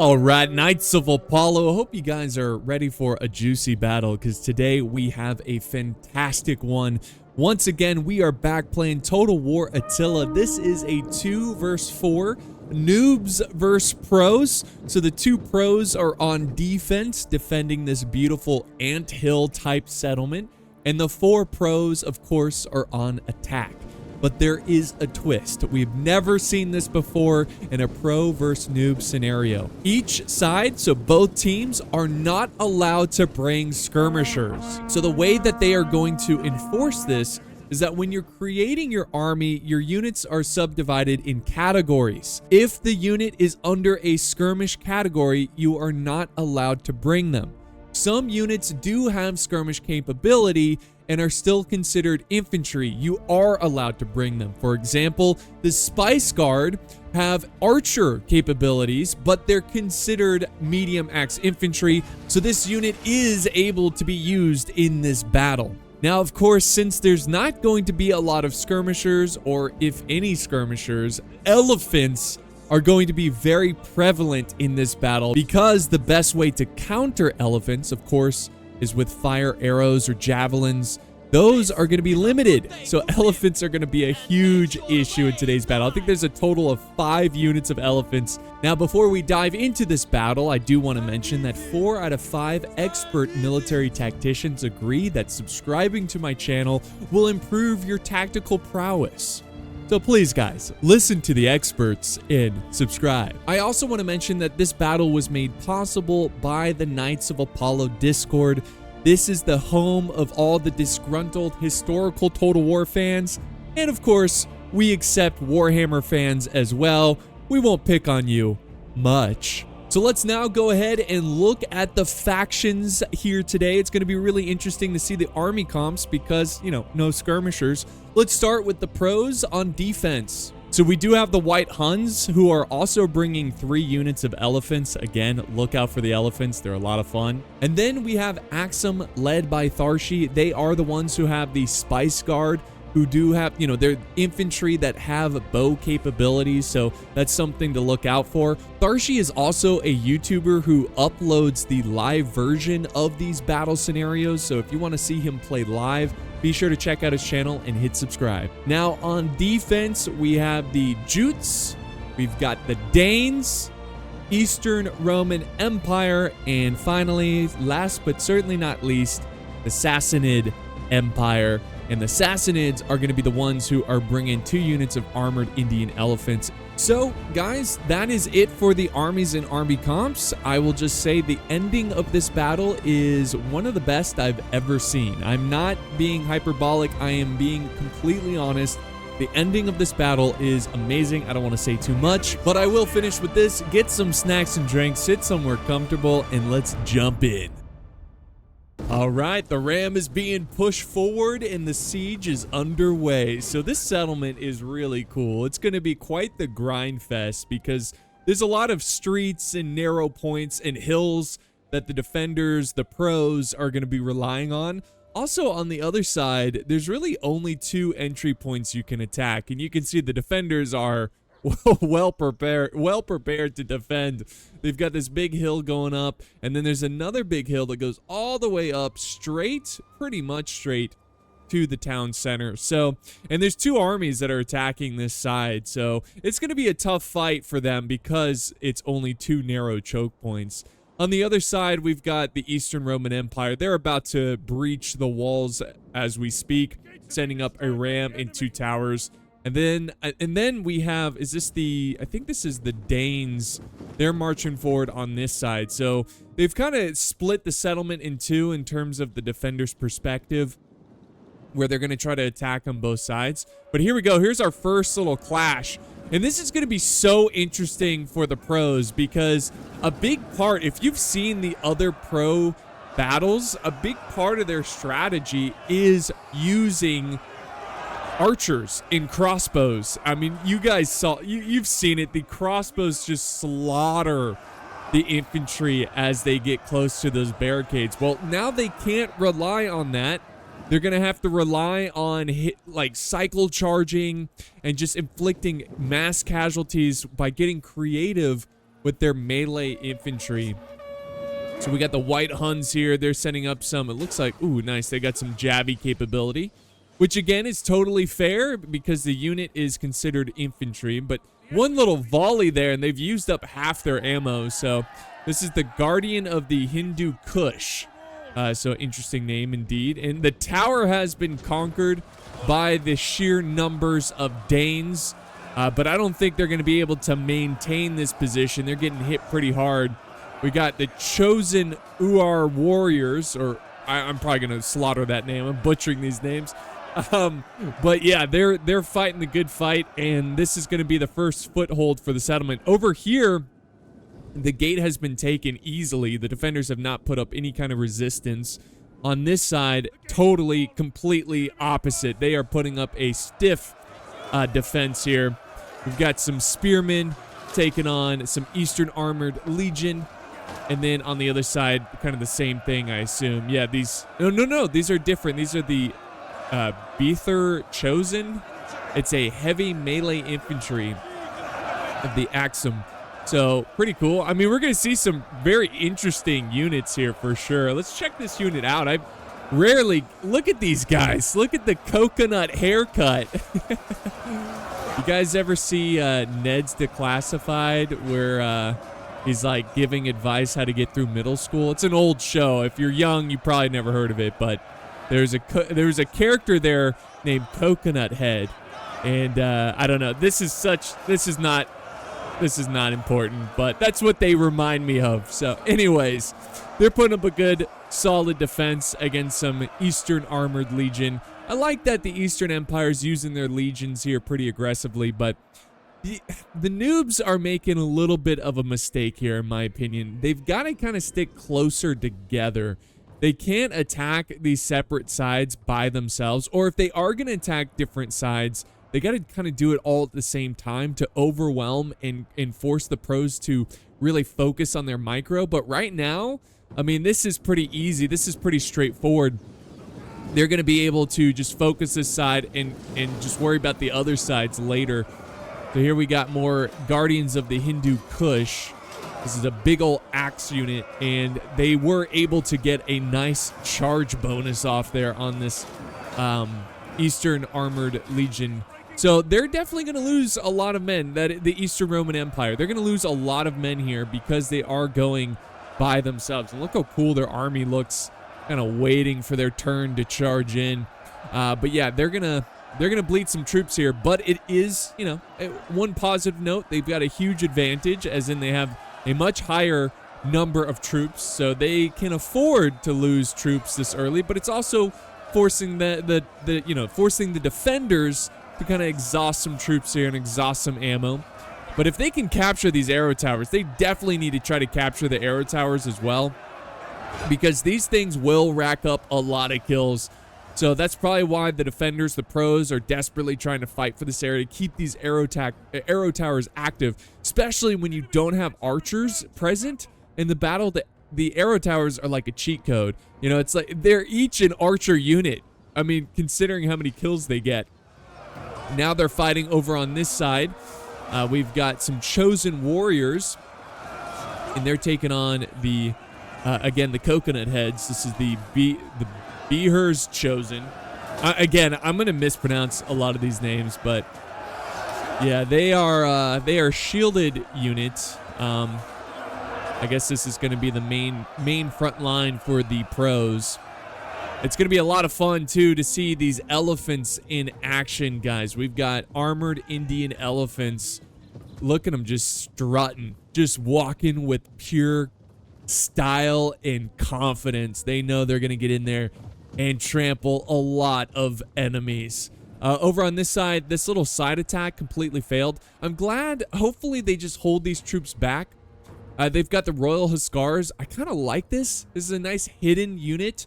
All right, Knights of Apollo, I hope you guys are ready for a juicy battle because today we have a fantastic one. Once again, we are back playing Total War Attila. This is a 2 versus 4, noobs versus pros. So the two pros are on defense, defending this beautiful anthill type settlement. And the 4 pros, of course, are on attack. But there is a twist. We've never seen this before in a pro versus noob scenario. Each side, so both teams, are not allowed to bring skirmishers. So the way that they are going to enforce this is that when you're creating your army, your units are subdivided in categories. If the unit is under a skirmish category, you are not allowed to bring them. Some units do have skirmish capability and are still considered infantry. You are allowed to bring them. For example, the Spice Guard have archer capabilities, but they're considered medium axe infantry, so this unit is able to be used in this battle. Now, of course, since there's not going to be a lot of skirmishers, or if any skirmishers, elephants are going to be very prevalent in this battle because the best way to counter elephants, of course, is with fire arrows or javelins. Those are going to be limited. So elephants are going to be a huge issue in today's battle. I think there's a total of 5 units of elephants. Now, before we dive into this battle, I do want to mention that 4 out of 5 expert military tacticians agree that subscribing to my channel will improve your tactical prowess. So please, guys, listen to the experts and subscribe. I also want to mention that this battle was made possible by the Knights of Apollo Discord. This is the home of all the disgruntled historical Total War fans. And of course, we accept Warhammer fans as well. We won't pick on you much. So let's now go ahead and look at the factions here today. It's going to be really interesting to see the army comps because, you know, no skirmishers. Let's start with the pros on defense. So we do have the White Huns, who are also bringing 3 units of elephants. Again, look out for the elephants. They're a lot of fun. And then we have Axum, led by Tharshey. They are the ones who have the Spice Guard, who do have, you know, they're infantry that have bow capabilities, so that's something to look out for. Tharshey is also a YouTuber who uploads the live version of these battle scenarios, so if you want to see him play live, be sure to check out his channel and hit subscribe. Now, on defense, we have the Jutes, we've got the Danes, Eastern Roman Empire, and finally, last but certainly not least, the Sassanid Empire. And the Sassanids are going to be the ones who are bringing 2 units of armored Indian elephants. So, guys, that is it for the armies and army comps. I will just say the ending of this battle is one of the best I've ever seen. I'm not being hyperbolic. I am being completely honest. The ending of this battle is amazing. I don't want to say too much, but I will finish with this. Get some snacks and drinks, sit somewhere comfortable, and let's jump in. All right, the ram is being pushed forward and the siege is underway. So this settlement is really cool. It's going to be quite the grind fest because there's a lot of streets and narrow points and hills that the defenders, the pros, are going to be relying on. Also, on the other side, there's really only 2 entry points you can attack, and you can see the defenders are well prepared to defend. They've got this big hill going up, and then there's another big hill that goes all the way up straight, pretty much straight to the town center. So, and there's 2 armies that are attacking this side, so it's going to be a tough fight for them because it's only 2 narrow choke points. On the other side, we've got the Eastern Roman Empire. They're about to breach the walls as we speak, sending up a ram and 2 towers. And then we have, I think this is the Danes. They're marching forward on this side. So they've kind of split the settlement in 2 in terms of the defender's perspective, where they're going to try to attack on both sides. But here we go. Here's our first little clash. And this is going to be so interesting for the pros because a big part, if you've seen the other pro battles, a big part of their strategy is using archers in crossbows. I mean, you guys saw, you've seen it. The crossbows just slaughter the infantry as they get close to those barricades. Well, now they can't rely on that. They're going to have to rely on cycle charging and just inflicting mass casualties by getting creative with their melee infantry. So we got the white Huns here. They're setting up some, it looks like, ooh, nice. They got some jabby capability, which again is totally fair because the unit is considered infantry. But one little volley there and they've used up half their ammo. So this is the Guardian of the Hindu Kush. So interesting name indeed. And the tower has been conquered by the sheer numbers of Danes. But I don't think they're going to be able to maintain this position. They're getting hit pretty hard. We got the chosen Uar warriors, or I'm probably going to slaughter that name. I'm butchering these names. But yeah, they're fighting the good fight, and this is going to be the first foothold for the settlement. Over here, the gate has been taken easily. The defenders have not put up any kind of resistance. On this side, totally, completely opposite. They are putting up a stiff defense here. We've got some spearmen taking on some Eastern Armored Legion. And then on the other side, kind of the same thing, I assume. Yeah, these... No, these are different. These are the Beether Chosen. It's a heavy melee infantry of the Axum. So, pretty cool. I mean, we're going to see some very interesting units here for sure. Let's check this unit out. I rarely... Look at these guys. Look at the coconut haircut. You guys ever see Ned's Declassified where he's like giving advice how to get through middle school? It's an old show. If you're young, you probably never heard of it, but there's a character there named Coconut Head, and I don't know. This is not important, but that's what they remind me of. So, anyways, they're putting up a good, solid defense against some Eastern Armored Legion. I like that the Eastern Empire's using their legions here pretty aggressively, but the noobs are making a little bit of a mistake here, in my opinion. They've got to kind of stick closer together. They can't attack these separate sides by themselves, or if they are going to attack different sides, they got to kind of do it all at the same time to overwhelm and force the pros to really focus on their micro. But right now, I mean, this is pretty easy. This is pretty straightforward. They're going to be able to just focus this side and just worry about the other sides later. So here we got more Guardians of the Hindu Kush. This is a big old axe unit, and they were able to get a nice charge bonus off there on this Eastern Armored Legion. So they're definitely going to lose a lot of men, the Eastern Roman Empire. They're going to lose a lot of men here because they are going by themselves. And look how cool their army looks, kind of waiting for their turn to charge in. But yeah, they're gonna bleed some troops here. But it is, you know, one positive note, they've got a huge advantage, as in they have a much higher number of troops, so they can afford to lose troops this early. But it's also forcing forcing the defenders to kind of exhaust some troops here and exhaust some ammo. But if they can capture these arrow towers, they definitely need to try to capture the arrow towers as well, because these things will rack up a lot of kills. So that's probably why the defenders, the pros, are desperately trying to fight for this area to keep these arrow towers active, especially when you don't have archers present in the battle. The arrow towers are like a cheat code. You know, it's like they're each an archer unit. I mean, considering how many kills they get. Now they're fighting over on this side. We've got some chosen warriors, and they're taking on the again, the coconut heads. This is the Beether's Chosen. Again, I'm going to mispronounce a lot of these names, but yeah, they are shielded units. I guess this is going to be the main front line for the pros. It's going to be a lot of fun, too, to see these elephants in action, guys. We've got armored Indian elephants. Look at them just strutting, just walking with pure style and confidence. They know they're going to get in there and trample a lot of enemies. Over on this side, this little side attack completely failed. I'm glad. Hopefully, they just hold these troops back. They've got the Royal Hussars. I kind of like this. This is a nice hidden unit.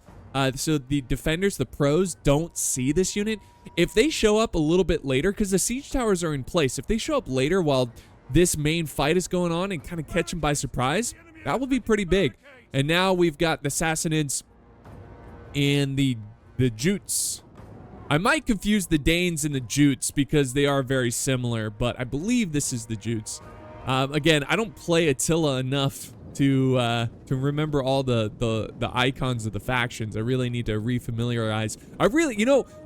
So the defenders, the pros, don't see this unit. If they show up a little bit later, because the siege towers are in place, if they show up later while this main fight is going on and kind of catch them by surprise, that will be pretty big. And now we've got the Sassanids and the Jutes. I might confuse the Danes and the Jutes because they are very similar, but I believe this is the Jutes. Again, I don't play Attila enough to remember all the icons of the factions. I really need to refamiliarize.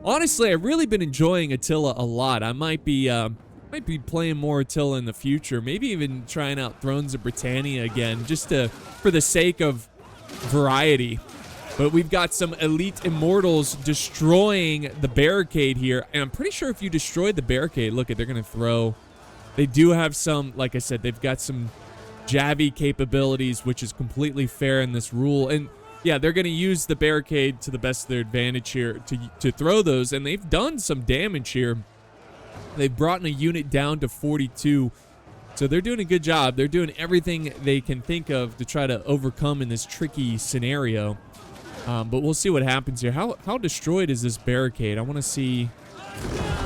Honestly, I've really been enjoying Attila a lot. I might be playing more Attila in the future. Maybe even trying out Thrones of Britannia again, just for the sake of variety. But we've got some elite immortals destroying the barricade here, and I'm pretty sure if you destroy the barricade, look, they're gonna throw. They do have some, like I said, they've got some Javi capabilities, which is completely fair in this rule. And yeah, they're going to use the barricade to the best of their advantage here to throw those, and they've done some damage here. They've brought a unit down to 42, so they're doing a good job. They're doing everything they can think of to try to overcome in this tricky scenario. But we'll see what happens here. How destroyed is this barricade? I want to see.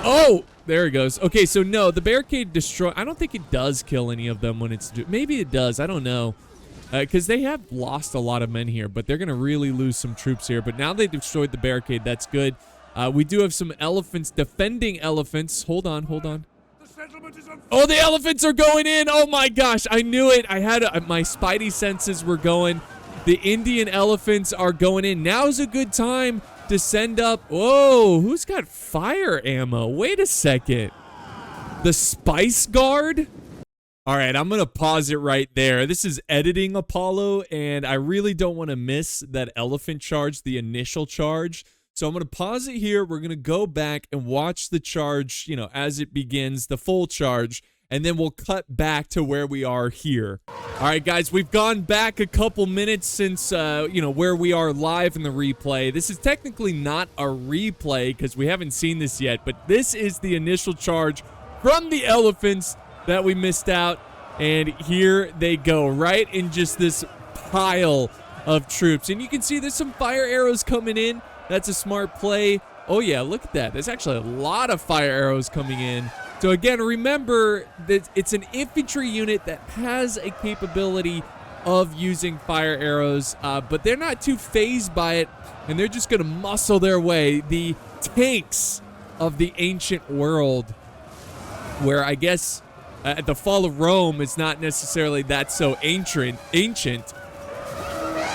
Oh, there it goes. Okay, so no, the barricade destroy. I don't think it does kill any of them when it's. Maybe it does. I don't know. Because they have lost a lot of men here, but they're going to really lose some troops here. But now they've destroyed the barricade. That's good. We do have some elephants defending elephants. Hold on, hold on. Oh, the elephants are going in. Oh my gosh, I knew it. I had my spidey senses were going. The Indian elephants are going in. Now's a good time to send up. Whoa, who's got fire ammo? Wait a second. The Spice Guard? All right, I'm going to pause it right there. This is editing Apollo, and I really don't want to miss that elephant charge, the initial charge. So I'm going to pause it here. We're going to go back and watch the charge, as it begins, the full charge, and then we'll cut back to where we are here. All right, guys, we've gone back a couple minutes since, where we are live in the replay. This is technically not a replay because we haven't seen this yet, but this is the initial charge from the elephants that we missed out, and here they go, right in just this pile of troops. And you can see there's some fire arrows coming in. That's a smart play. Oh yeah, look at that. There's actually a lot of fire arrows coming in. So again, remember that it's an infantry unit that has a capability of using fire arrows, but they're not too phased by it, and they're just gonna muscle their way. The tanks of the ancient world, where I guess at the fall of Rome, it's not necessarily that so ancient,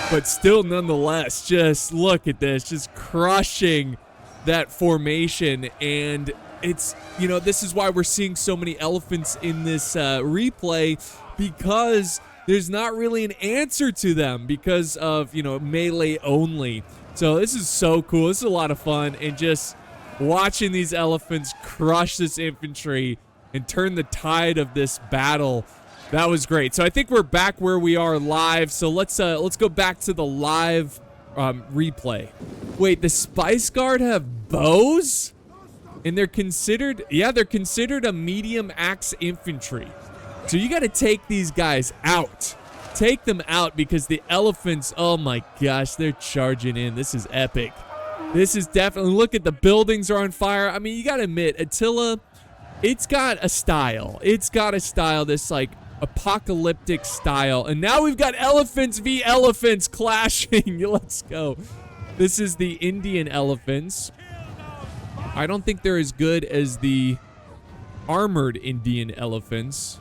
but still nonetheless, just look at this, just crushing that formation. And it's, this is why we're seeing so many elephants in this replay, because there's not really an answer to them because of, melee only. So this is so cool. This is a lot of fun, and just watching these elephants crush this infantry and turn the tide of this battle. That was great. So I think we're back where we are live. So let's go back to the live replay. Wait, the Spice Guard have bows? And they're considered a medium axe infantry. So you got to take these guys out. Take them out, because the elephants, oh my gosh, they're charging in. This is epic. This is definitely, look at the buildings are on fire. I mean, you got to admit, Attila, it's got a style. It's got a style, this like apocalyptic style. And now we've got elephants v elephants clashing. Let's go. This is the Indian elephants. I don't think they're as good as the armored Indian elephants.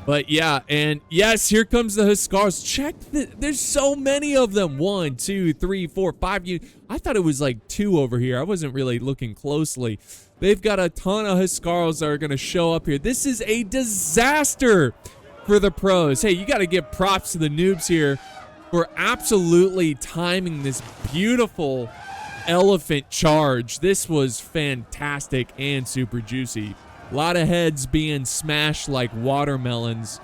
But yeah, and yes, here comes the Huskars. Check, there's so many of them. 1, 2, 3, 4, 5. I thought it was like 2 over here. I wasn't really looking closely. They've got a ton of Huskars that are going to show up here. This is a disaster for the pros. Hey, you got to give props to the noobs here for absolutely timing this beautiful elephant charge. This was fantastic and super juicy. A lot of heads being smashed like watermelons.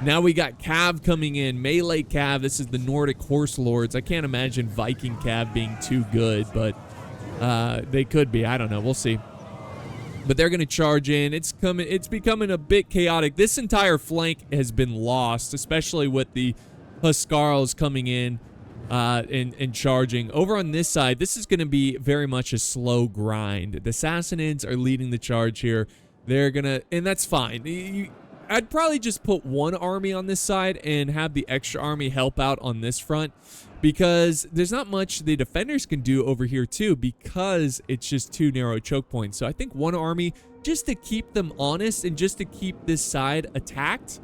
Now we got Cav coming in. Melee Cav. This is the Nordic Horse Lords. I can't imagine Viking Cav being too good, but they could be. I don't know. We'll see. But they're going to charge in. It's becoming a bit chaotic. This entire flank has been lost, especially with the Huskarls coming in and charging. Over on this side, this is going to be very much a slow grind. The Sassanids are leading the charge here. They're going to, and that's fine. I'd probably just put one army on this side and have the extra army help out on this front, because there's not much the defenders can do over here too, because it's just 2 narrow choke points. So I think one army, just to keep them honest and just to keep this side attacked,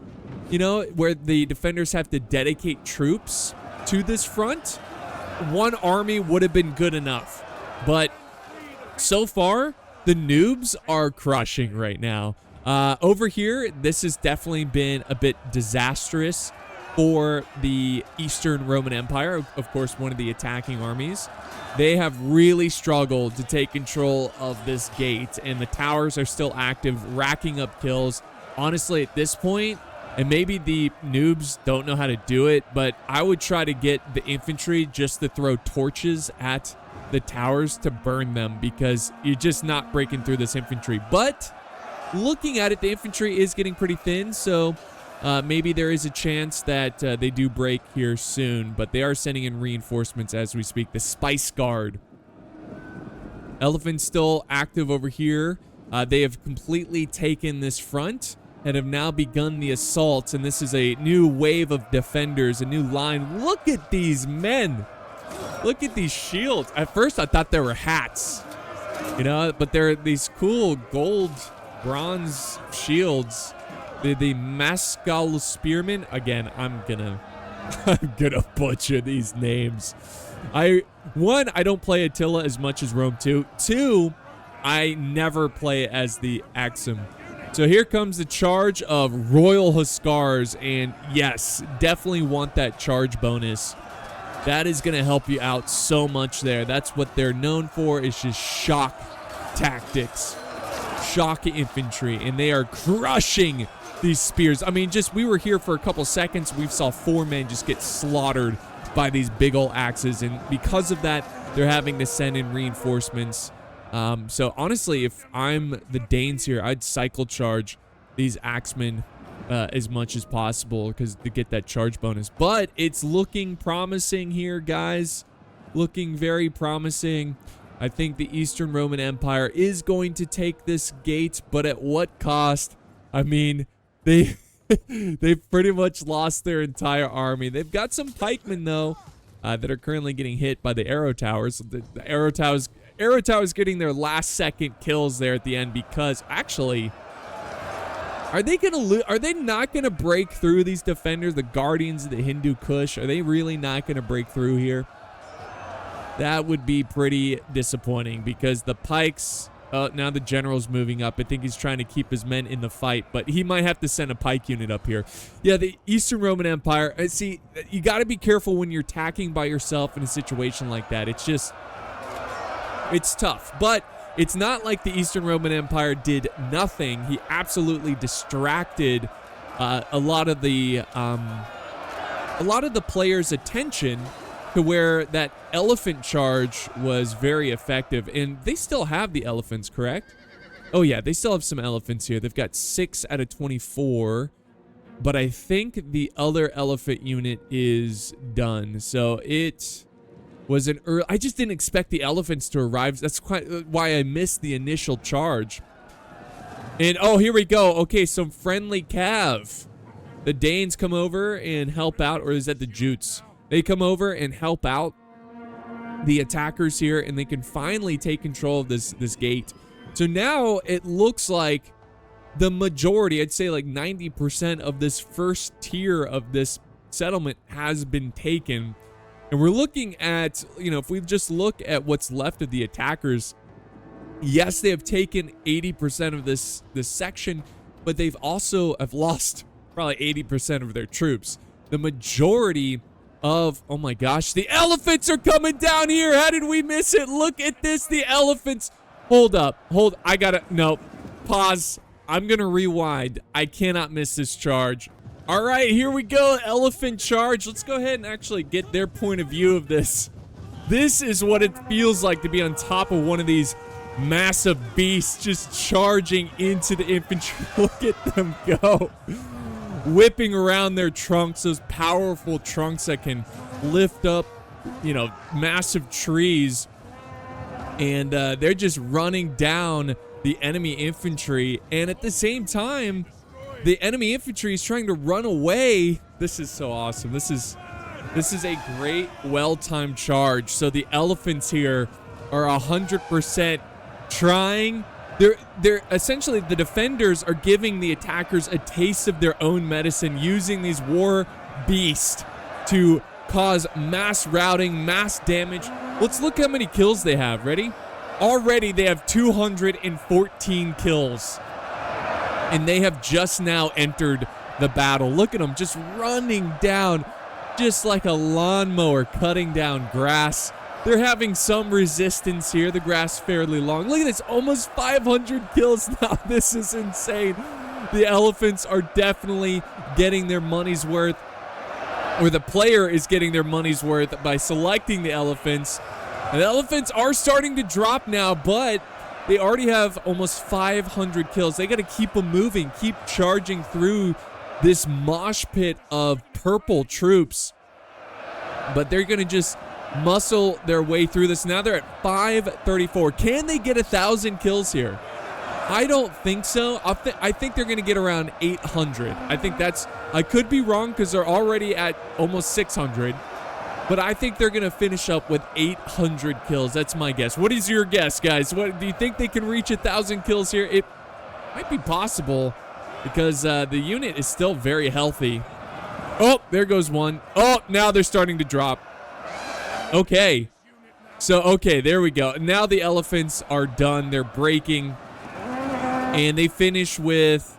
you know, where the defenders have to dedicate troops to this front, one army would have been good enough. But so far, the noobs are crushing right now. Over here, this has definitely been a bit disastrous for the Eastern Roman Empire, of course, one of the attacking armies. They have really struggled to take control of this gate, and the towers are still active, racking up kills. Honestly, at this point, and maybe the noobs don't know how to do it, but I would try to get the infantry just to throw torches at the towers to burn them, because you're just not breaking through this infantry. But looking at it, the infantry is getting pretty thin, so maybe there is a chance that they do break here soon, but they are sending in reinforcements as we speak. The Spice Guard. Elephants still active over here. They have completely taken this front and have now begun the assault, and this is a new wave of defenders, a new line. Look at these men. Look at these shields. At first, I thought they were hats, you know, but they're these cool gold, bronze shields. The Mascal Spearmen. Again, I'm gonna butcher these names. One, I don't play Attila as much as Rome 2. Two, I never play as the Axum. So here comes the charge of Royal Huskars, and yes, definitely want that charge bonus. That is going to help you out so much there. That's what they're known for, is just shock tactics, shock infantry, and they are crushing these spears. I mean, just we were here for a couple seconds. We saw 4 men just get slaughtered by these big old axes, and because of that, they're having to send in reinforcements. So honestly, if I'm the Danes here, I'd cycle charge these axemen as much as possible, because to get that charge bonus. But it's looking promising here, guys. Looking very promising. I think the Eastern Roman Empire is going to take this gate, but at what cost? I mean, they've pretty much lost their entire army. They've got some pikemen, though, that are currently getting hit by the arrow towers. The arrow towers getting their last second kills there at the end, because actually, are they not gonna break through these defenders, the guardians of the Hindu Kush? Are they really not gonna break through here? That would be pretty disappointing, because the pikes, now the general's moving up. I think he's trying to keep his men in the fight, but he might have to send a pike unit up here. Yeah, the Eastern Roman Empire, see, you got to be careful when you're attacking by yourself in a situation like that. It's just, it's tough, but it's not like the Eastern Roman Empire did nothing. He absolutely distracted a lot of the players' attention to where that elephant charge was very effective. And they still have the elephants, correct? Oh yeah, they still have some elephants here. They've got 6 out of 24, but I think the other elephant unit is done. So it was an early, I just didn't expect the elephants to arrive. That's quite why I missed the initial charge. And oh, here we go. Okay, some friendly cav. The Danes come over and help out, or is that the Jutes? They come over and help out the attackers here, and they can finally take control of this gate. So now it looks like the majority, I'd say like 90% of this first tier of this settlement has been taken. And we're looking at, you know, if we just look at what's left of the attackers, yes, they have taken 80% of this section, but they've also have lost probably 80% of their troops. The majority of, oh my gosh, the elephants are coming down here. How did we miss it? Look at this, the elephants. Hold up, I gotta, no, pause. I'm gonna rewind. I cannot miss this charge. All right, here we go, elephant charge. Let's go ahead and actually get their point of view of this. This is what it feels like to be on top of one of these massive beasts just charging into the infantry. Look at them go. Whipping around their trunks, those powerful trunks that can lift up, you know, massive trees. And they're just running down the enemy infantry. And at the same time, the enemy infantry is trying to run away. This is so awesome. This is a great, well-timed charge. So the elephants here are 100% trying they're essentially, the defenders are giving the attackers a taste of their own medicine, using these war beasts to cause mass routing, mass damage. Let's look how many kills they have. Ready? Already they have 214 kills. And they have just now entered the battle. Look at them just running down, just like a lawnmower cutting down grass. They're having some resistance here. The grass fairly long. Look at this, almost 500 kills now. This is insane. The elephants are definitely getting their money's worth, or the player is getting their money's worth by selecting the elephants. And the elephants are starting to drop now, but they already have almost 500 kills. They got to keep them moving, keep charging through this mosh pit of purple troops. But they're going to just muscle their way through this. Now they're at 534. Can they get 1,000 kills here? I don't think so. I think they're going to get around 800. I think that's, I could be wrong because they're already at almost 600. But I think they're going to finish up with 800 kills. That's my guess. What is your guess, guys? What do you think they can reach 1,000 kills here? It might be possible because the unit is still very healthy. Oh, there goes one. Oh, now they're starting to drop. Okay. So, okay, there we go. Now the elephants are done. They're breaking. And they finish with,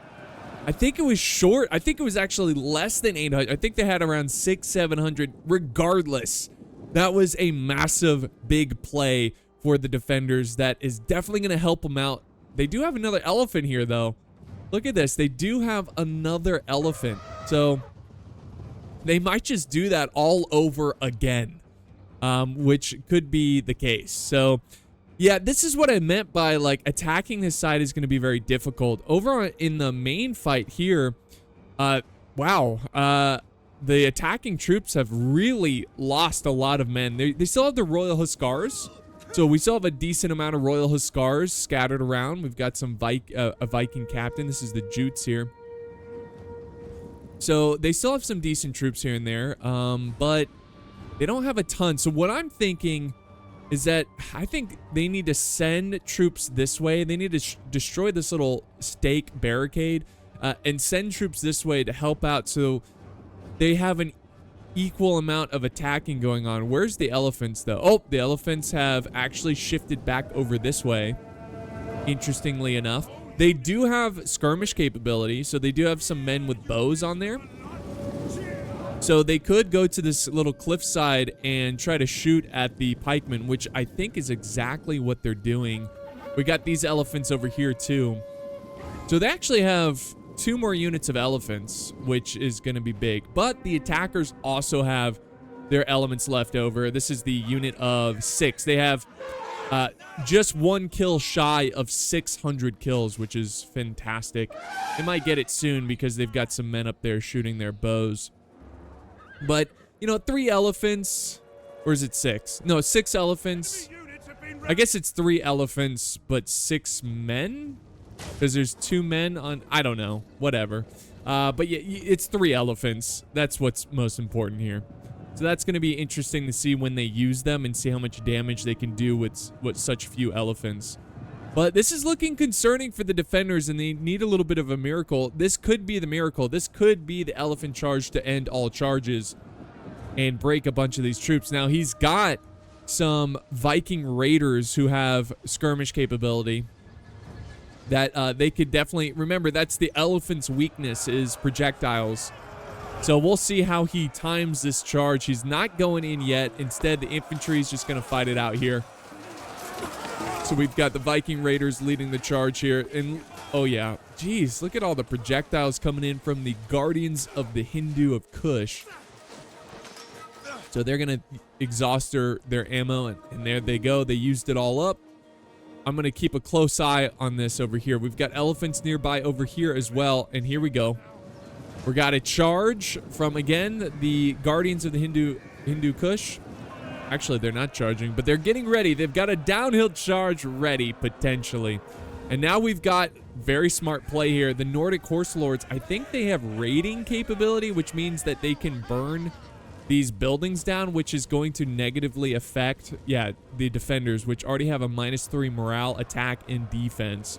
I think it was short. I think it was actually less than 800. I think they had around 600-700. Regardless, that was a massive, big play for the defenders. That is definitely going to help them out. They do have another elephant here, though. Look at this. They do have another elephant. So they might just do that all over again, which could be the case. So yeah, this is what I meant by, like, attacking this side is going to be very difficult. Over in the main fight here, wow, the attacking troops have really lost a lot of men. They still have the Royal Hussars, so we still have a decent amount of Royal Hussars scattered around. We've got some a Viking captain. This is the Jutes here. So they still have some decent troops here and there, but they don't have a ton. So what I'm thinking is that I think they need to send troops this way. They need to destroy this little stake barricade and send troops this way to help out so they have an equal amount of attacking going on. Where's the elephants, though? Oh, the elephants have actually shifted back over this way, interestingly enough. They do have skirmish capability, so they do have some men with bows on there. So they could go to this little cliffside and try to shoot at the pikemen, which I think is exactly what they're doing. We got these elephants over here too. So they actually have 2 more units of elephants, which is going to be big. But the attackers also have their elements left over. This is the unit of 6. They have just 1 kill shy of 600 kills, which is fantastic. They might get it soon because they've got some men up there shooting their bows. But, you know, 3 elephants, or is it 6? No, 6 elephants. I guess it's 3 elephants, but 6 men? Because there's 2 men on, I don't know, whatever. But yeah, it's 3 elephants. That's what's most important here. So that's going to be interesting to see when they use them and see how much damage they can do with such few elephants. But this is looking concerning for the defenders, and they need a little bit of a miracle. This could be the miracle. This could be the elephant charge to end all charges and break a bunch of these troops. Now, he's got some Viking raiders who have skirmish capability that they could definitely... Remember, that's the elephant's weakness, is projectiles. So we'll see how he times this charge. He's not going in yet. Instead, the infantry is just going to fight it out here. So we've got the Viking raiders leading the charge here. And, oh yeah, geez, look at all the projectiles coming in from the Guardians of the Hindu of Kush. So they're going to exhaust their ammo, and there they go. They used it all up. I'm going to keep a close eye on this over here. We've got elephants nearby over here as well, and here we go. We got a charge from, again, the Guardians of the Hindu Kush. Actually, they're not charging, but they're getting ready. They've got a downhill charge ready, potentially. And now we've got very smart play here. The Nordic Horse Lords, I think they have raiding capability, which means that they can burn these buildings down, which is going to negatively affect, yeah, the defenders, which already have a -3 morale, attack, and defense.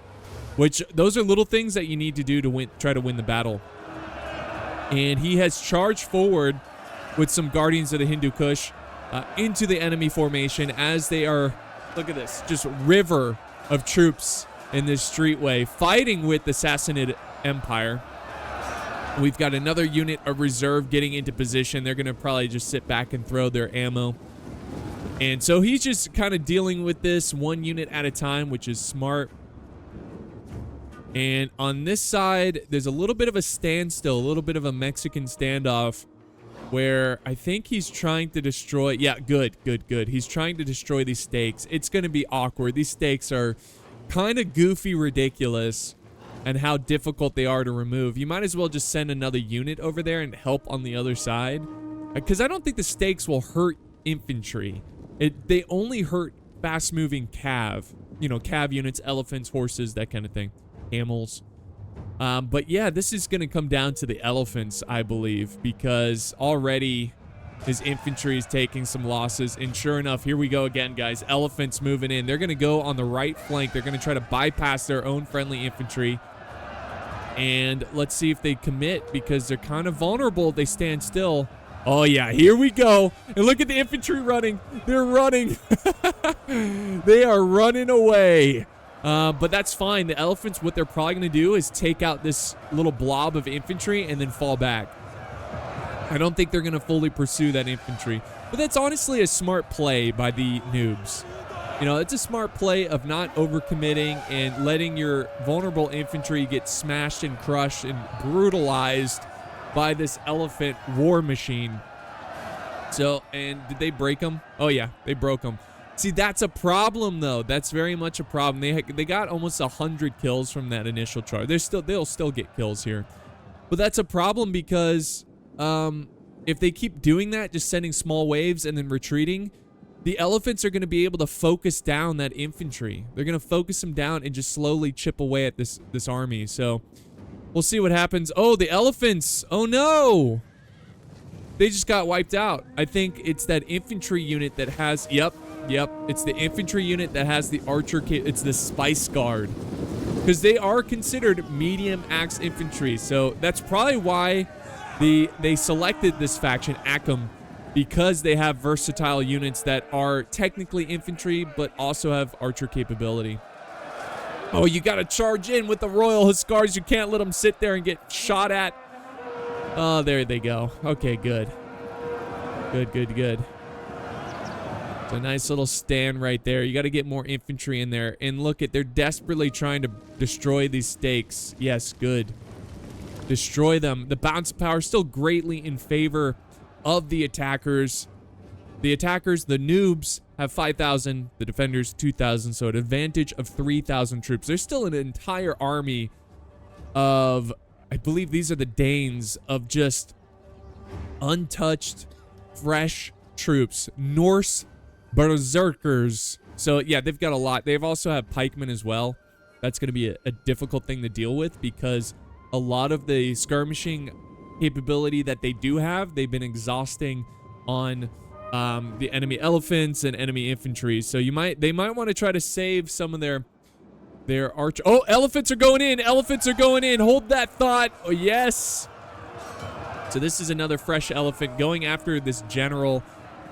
Which, those are little things that you need to do to try to win the battle. And he has charged forward with some Guardians of the Hindu Kush into the enemy formation as they are, look at this, just river of troops in this streetway fighting with the Sassanid Empire. We've got another unit of reserve getting into position. They're going to probably just sit back and throw their ammo. And so he's just kind of dealing with this one unit at a time, which is smart. And on this side, there's a little bit of a standstill, a little bit of a Mexican standoff where I think he's trying to destroy... Yeah, good. He's trying to destroy these stakes. It's going to be awkward. These stakes are kind of goofy, ridiculous, and how difficult they are to remove. You might as well just send another unit over there and help on the other side, because I don't think the stakes will hurt infantry. They only hurt fast-moving cav. You know, cav units, elephants, horses, that kind of thing. Camels. But yeah, this is going to come down to the elephants, I believe, because already his infantry is taking some losses. And sure enough, here we go again, guys. Elephants moving in. They're going to go on the right flank. They're going to try to bypass their own friendly infantry. And let's see if they commit, because they're kind of vulnerable if they stand still. Oh, yeah, here we go. And look at the infantry running. They're running. They are running away. But that's fine. The elephants, what they're probably going to do is take out this little blob of infantry and then fall back. I don't think they're going to fully pursue that infantry. But that's honestly a smart play by the noobs. You know, it's a smart play of not overcommitting and letting your vulnerable infantry get smashed and crushed and brutalized by this elephant war machine. So, and did they break them? Oh yeah, they broke them. See, that's a problem though. That's very much a problem. They got almost 100 kills from that initial charge. They'll still get kills here. But that's a problem because if they keep doing that, just sending small waves and then retreating, the elephants are going to be able to focus down that infantry. They're going to focus them down and just slowly chip away at this army. So we'll see what happens. Oh, the elephants. Oh, no. They just got wiped out. I think it's that infantry unit that has... Yep. It's the infantry unit that has the archer... It's the Spice Guard. Because they are considered medium axe infantry. So that's probably why they selected this faction, Akum, because they have versatile units that are technically infantry, but also have archer capability. Oh, you got to charge in with the Royal Huskars. You can't let them sit there and get shot at. Oh, there they go. Okay, good. Good. It's a nice little stand right there. You got to get more infantry in there. And look at, they're desperately trying to destroy these stakes. Yes, good. Destroy them. The bounce power is still greatly in favor of the attackers. The noobs, have 5,000. The defenders, 2,000. So an advantage of 3,000 troops. There's still an entire army of, I believe these are the Danes, of just untouched, fresh troops. Norse berserkers. So yeah, they've got a lot. They've also have pikemen as well. That's going to be a difficult thing to deal with because a lot of the skirmishing capability that they do have, they've been exhausting on the enemy elephants and enemy infantry. So they might want to try to save some of their archer. Oh, elephants are going in. Hold that thought. Oh, yes. So this is another fresh elephant going after this general,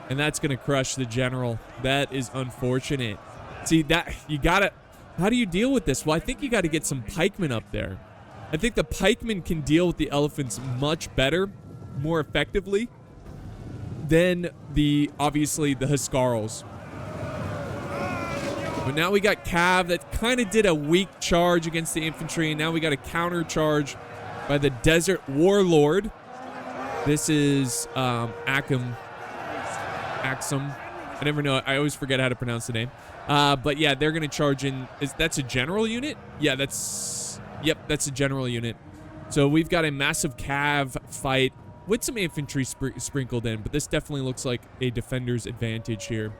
and that's going to crush the general. That is unfortunate. See, that you got to... How do you deal with this? Well, I think you got to get some pikemen up there. I think the pikemen can deal with the elephants much better, more effectively than obviously the Huskarls. But now we got Cav that kind of did a weak charge against the infantry, and now we got a counter charge by the Desert Warlord. This is Axum. I never know. I always forget how to pronounce the name. But yeah, they're going to charge in. That's a general unit? Yeah, Yep, that's a general unit. So we've got a massive cav fight with some infantry sprinkled in, but this definitely looks like a defender's advantage here.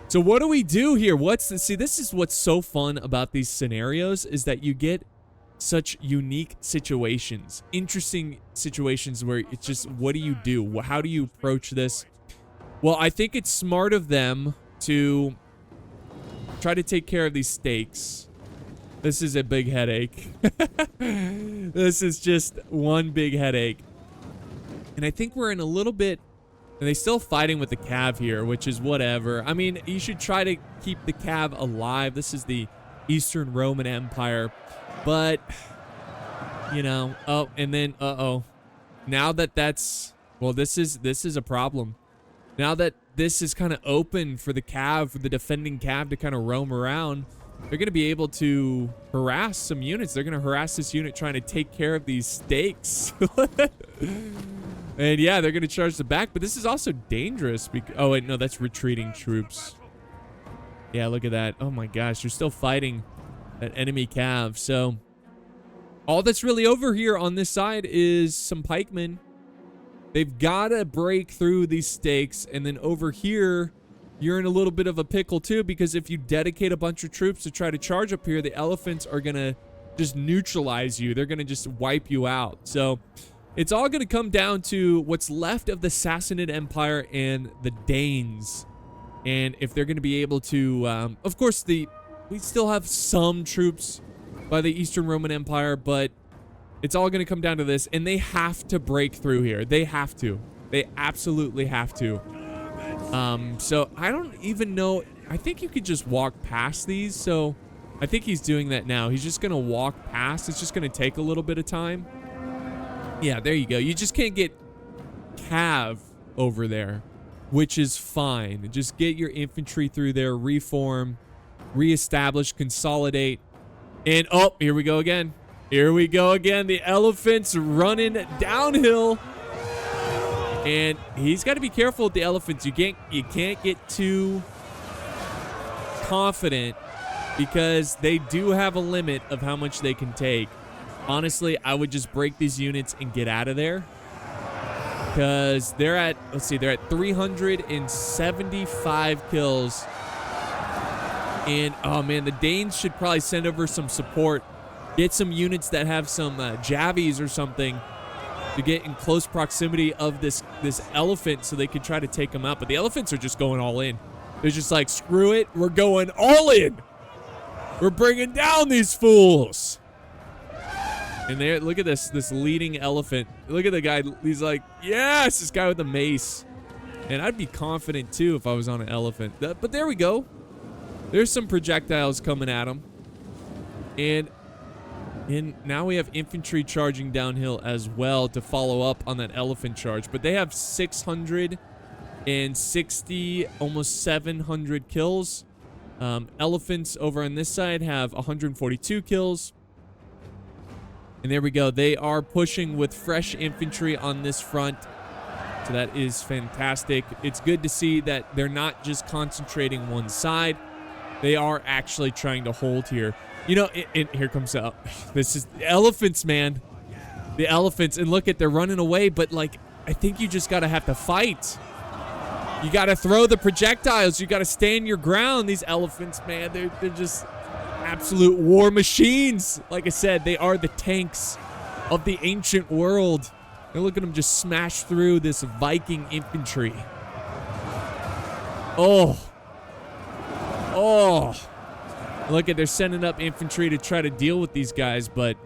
So what do we do here? See, this is what's so fun about these scenarios is that you get such unique situations, interesting situations where it's just, what do you do? How do you approach this? Well, I think it's smart of them to try to take care of these stakes. This is a big headache. This is just one big headache. And I think we're in a little bit... And they still fighting with the cav here, which is whatever. I mean, you should try to keep the cav alive. This is the Eastern Roman Empire. But, you know... Oh, and then, uh-oh. Now that that's... Well, this is a problem. Now that this is kind of open for the cav, for the defending cav to kind of roam around... They're going to be able to harass some units. They're going to harass this unit trying to take care of these stakes. And yeah, they're going to charge the back. But this is also dangerous. Oh, wait, no, that's retreating troops. Yeah, look at that. Oh my gosh, you're still fighting that enemy cav. So all that's really over here on this side is some pikemen. They've got to break through these stakes. And then over here... You're in a little bit of a pickle too, because if you dedicate a bunch of troops to try to charge up here, the elephants are going to just neutralize you. They're going to just wipe you out. So it's all going to come down to what's left of the Sassanid Empire and the Danes. And if they're going to be able to, of course, we still have some troops by the Eastern Roman Empire, but it's all going to come down to this. And they have to break through here. They have to. They absolutely have to. So I don't even know. I think you could just walk past these. So I think he's doing that now. He's just going to walk past. It's just going to take a little bit of time. Yeah, there you go. You just can't get cav over there, which is fine. Just get your infantry through there, reform, reestablish, consolidate. And oh, here we go again. Here we go again. The elephants running downhill. And he's got to be careful with the elephants. You can't get too confident because they do have a limit of how much they can take. Honestly, I would just break these units and get out of there. Because they're at, let's see, they're at 375 kills. And, oh man, the Danes should probably send over some support. Get some units that have some javies or something to get in close proximity of this elephant so they can try to take them out. But the elephants are just going all in. They're just like, screw it, we're going all in. We're bringing down these fools. And there, look at this leading elephant. Look at the guy. He's like, yes, this guy with the mace. And I'd be confident too if I was on an elephant. But there we go. There's some projectiles coming at him. And now we have infantry charging downhill as well to follow up on that elephant charge. But they have 660, almost 700 kills. Elephants over on this side have 142 kills. And there we go. They are pushing with fresh infantry on this front. So that is fantastic. It's good to see that they're not just concentrating one side. They are actually trying to hold here. You know, here comes up. This is the elephants, man. The elephants. And look at, they're running away. But, like, I think you just got to have to fight. You got to throw the projectiles. You got to stand your ground. These elephants, man, they're just absolute war machines. Like I said, they are the tanks of the ancient world. And look at them just smash through this Viking infantry. Oh. Look at, they're sending up infantry to try to deal with these guys, but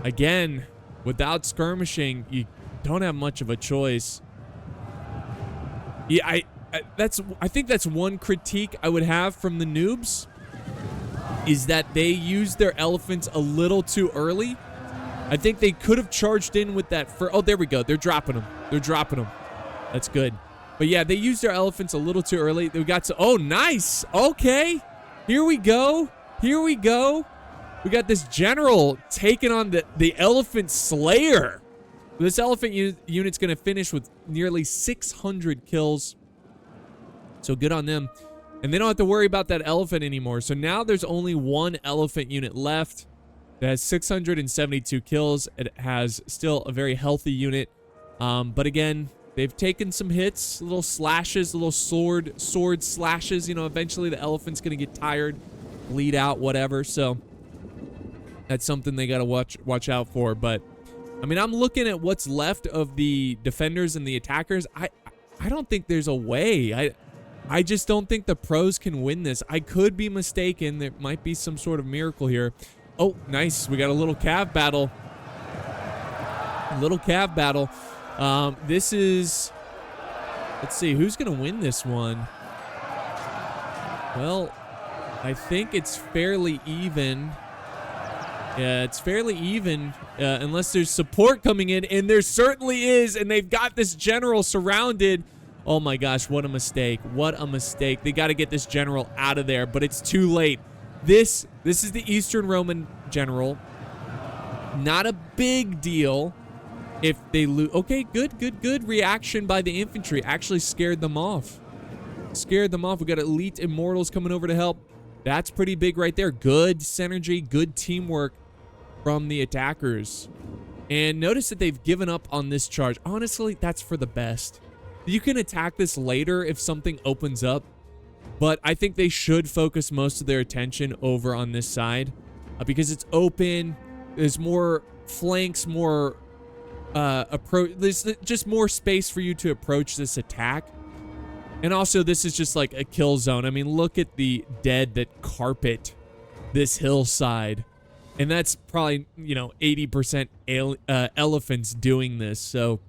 again, without skirmishing, you don't have much of a choice. Yeah, I think that's one critique I would have from the noobs, is that they used their elephants a little too early. I think they could have charged in with that oh, there we go. They're dropping them. That's good. But yeah, they used their elephants a little too early. They got to, oh, nice. Okay. Here we go. We got this general taking on the elephant slayer. This elephant unit's going to finish with nearly 600 kills. So good on them. And they don't have to worry about that elephant anymore. So now there's only one elephant unit left that has 672 kills. It has still a very healthy unit. But again, they've taken some hits, little slashes, little sword slashes. You know, eventually the elephant's going to get tired, bleed out, whatever. So That's something they got to watch out for. But I mean, I'm looking at what's left of the defenders and the attackers. I don't think there's a way. I just don't think the pros can win this. I could be mistaken. There might be some sort of miracle here. Oh, nice. We got a little cav battle. This is... Let's see. Who's going to win this one? Well, I think it's fairly even. Yeah, it's fairly even unless there's support coming in, and there certainly is, and they've got this general surrounded. Oh my gosh, what a mistake. What a mistake. They got to get this general out of there, but it's too late. This is the Eastern Roman general. Not a big deal if they lose. Okay, good reaction by the infantry. Actually scared them off. We got elite immortals coming over to help. That's pretty big right there. Good synergy, good teamwork from the attackers. And notice that they've given up on this charge. Honestly, that's for the best. You can attack this later if something opens up, but I think they should focus most of their attention over on this side because it's open. There's more flanks, more approach. There's just more space for you to approach this attack. And also, this is just like a kill zone. I mean, look at the dead that carpet this hillside. And that's probably, 80% elephants doing this. So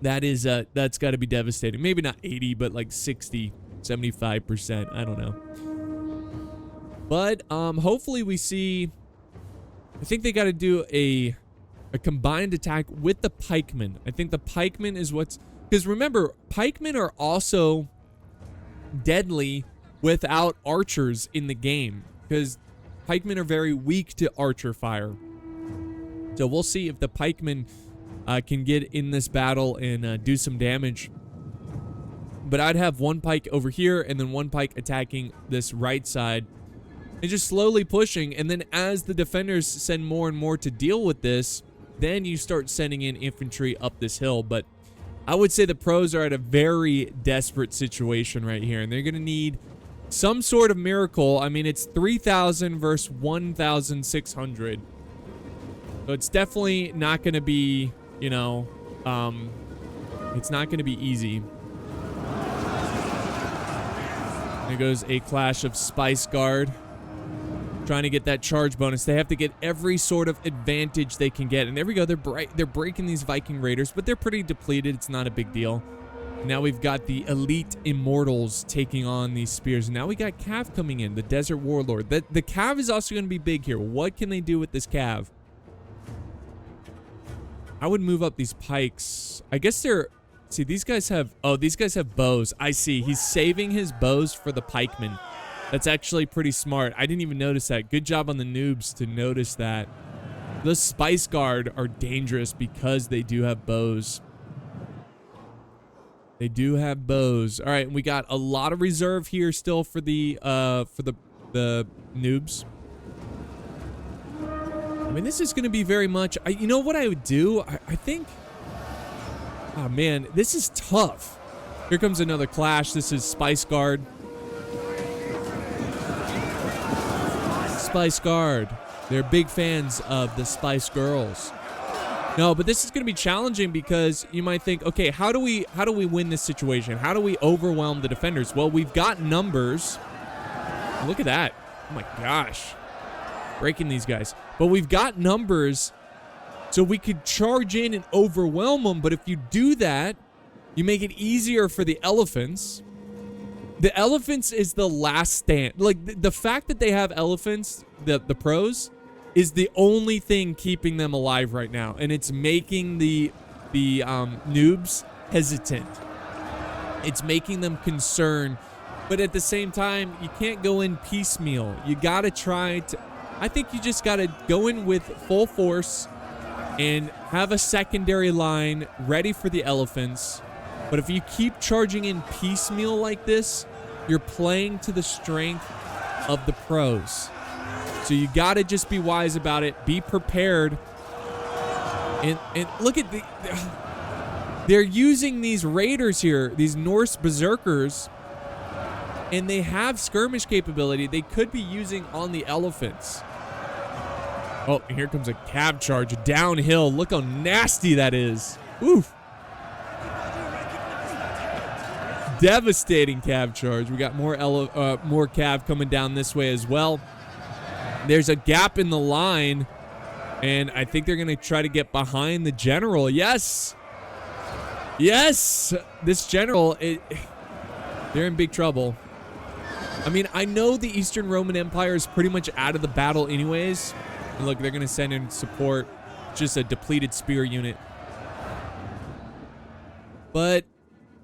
that's got to be devastating. Maybe not 80, but like 60, 75%. I don't know. But hopefully we see... I think they got to do a combined attack with the pikemen. I think the pikemen is what's... Because remember, pikemen are also deadly without archers in the game. Because pikemen are very weak to archer fire. So we'll see if the pikemen can get in this battle and do some damage. But I'd have one pike over here and then one pike attacking this right side. And just slowly pushing. And then as the defenders send more and more to deal with this, then you start sending in infantry up this hill. But I would say the pros are at a very desperate situation right here. And they're going to need some sort of miracle. I mean, it's 3,000 versus 1,600. So it's definitely not going to be, it's not going to be easy. There goes a clash of Spice Guard. Trying to get that charge bonus. They have to get every sort of advantage they can get. And there we go. They're breaking these Viking Raiders, but they're pretty depleted. It's not a big deal. Now we've got the elite immortals taking on these spears. Now we got Cav coming in, the Desert Warlord. The Cav is also going to be big here. What can they do with this Cav? I would move up these pikes. I guess they're... See, these guys have... Oh, these guys have bows. I see. He's saving his bows for the pikemen. That's actually pretty smart. I didn't even notice that. Good job on the noobs to notice that. The Spice Guard are dangerous because they do have bows. They do have bows. All right, we got a lot of reserve here still for the noobs. I mean, this is going to be very much... you know what I would do? I think... Oh, man, this is tough. Here comes another clash. This is Spice Guard. Spice Guard. They're big fans of the Spice Girls. No, but this is going to be challenging because you might think, okay, how do we win this situation? How do we overwhelm the defenders? Well, we've got numbers. Look at that. Oh my gosh. Breaking these guys. But we've got numbers, so we could charge in and overwhelm them. But if you do that, you make it easier for the elephants. The elephants is the last stand. Like, the fact that they have elephants, the pros, is the only thing keeping them alive right now. And it's making the noobs hesitant. It's making them concerned. But at the same time, you can't go in piecemeal. You got to try to... I think you just got to go in with full force and have a secondary line ready for the elephants. But if you keep charging in piecemeal like this, you're playing to the strength of the pros. So you got to just be wise about it. Be prepared. And look at the... They're using these raiders here, these Norse berserkers, and they have skirmish capability they could be using on the elephants. Oh, and here comes a cab charge downhill. Look how nasty that is. Oof. Devastating cab charge. We got more cav coming down this way as well. There's a gap in the line, and I think they're going to try to get behind the general. Yes. Yes. This general, they're in big trouble. I mean, I know the Eastern Roman Empire is pretty much out of the battle anyways. And look, they're going to send in support. Just a depleted spear unit. But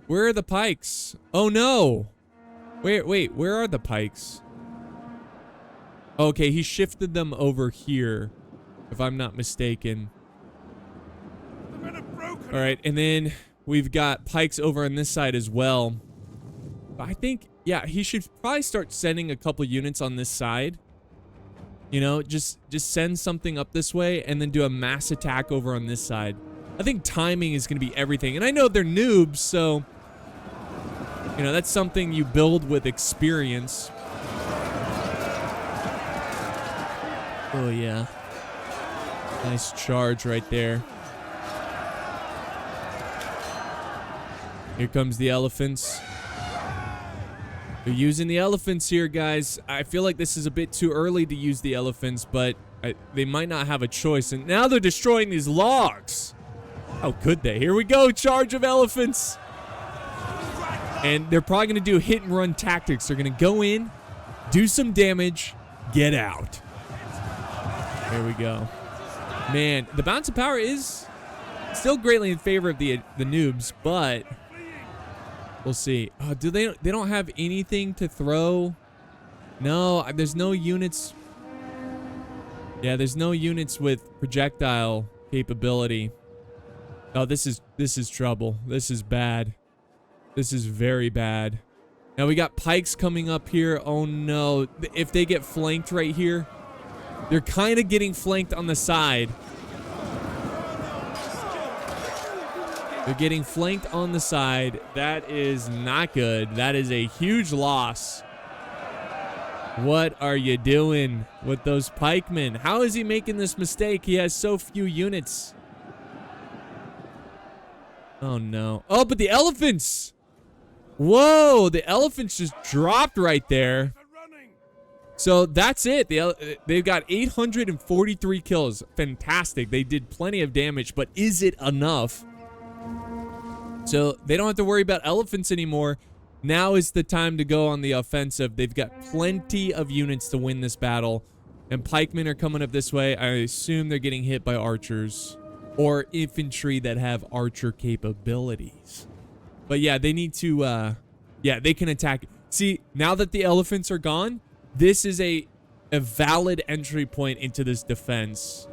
where are the pikes? Oh, no. Wait, where are the pikes? Okay, he shifted them over here, if I'm not mistaken. All right, and then we've got pikes over on this side as well. I think, yeah, he should probably start sending a couple units on this side. You know, just send something up this way and then do a mass attack over on this side. I think timing is going to be everything. And I know they're noobs, so, you know, that's something you build with experience. Oh, yeah. Nice charge right there. Here comes the elephants. They're using the elephants here, guys. I feel like this is a bit too early to use the elephants, but they might not have a choice. And now they're destroying these logs. How could they? Here we go. Charge of elephants. And they're probably going to do hit and run tactics. They're going to go in, do some damage, get out. There we go. Man, the balance of power is still greatly in favor of the noobs, but we'll see. Oh, they don't have anything to throw? No, there's no units. Yeah, there's no units with projectile capability. Oh, this is trouble. This is bad. This is very bad. Now we got pikes coming up here. Oh no. If they get flanked right here, they're kind of getting flanked on the side. They're getting flanked on the side. That is not good. That is a huge loss. What are you doing with those pikemen? How is he making this mistake? He has so few units. Oh, no. Oh, but the elephants. Whoa, the elephants just dropped right there. So that's it. They've got 843 kills. Fantastic. They did plenty of damage, but is it enough? So they don't have to worry about elephants anymore. Now is the time to go on the offensive. They've got plenty of units to win this battle. And pikemen are coming up this way. I assume they're getting hit by archers or infantry that have archer capabilities. But yeah, they need to, yeah, they can attack. See, now that the elephants are gone, this is a valid entry point into this defense.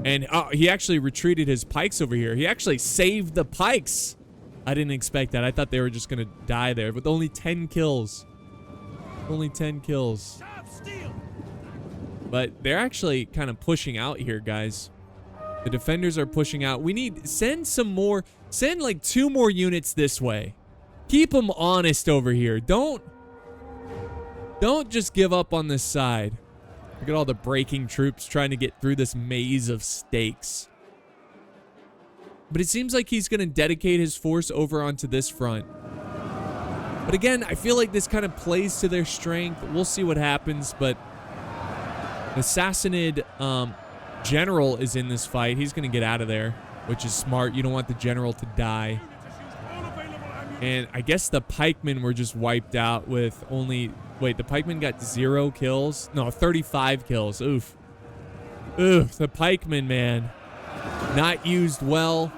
And he actually retreated his pikes over here. He actually saved the pikes. I didn't expect that. I thought they were just going to die there. With only 10 kills. Only 10 kills. But they're actually kind of pushing out here, guys. The defenders are pushing out. We need... Send some more... Send like 2 more units this way. Keep them honest over here. Don't just give up on this side. Look at all the breaking troops trying to get through this maze of stakes. But it seems like he's going to dedicate his force over onto this front. But again, I feel like this kind of plays to their strength. We'll see what happens, but the Sassanid general is in this fight. He's going to get out of there, which is smart. You don't want the general to die. And I guess the pikemen were just wiped out with only... Wait, the pikemen got 0 kills? No, 35 kills. Oof. Oof, the pikemen, man. Not used well.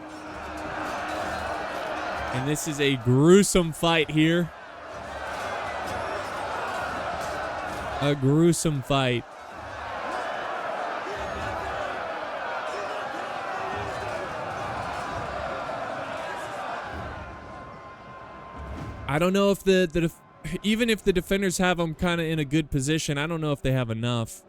And this is a gruesome fight here. A gruesome fight. I don't know if even if the defenders have them kind of in a good position, I don't know if they have enough.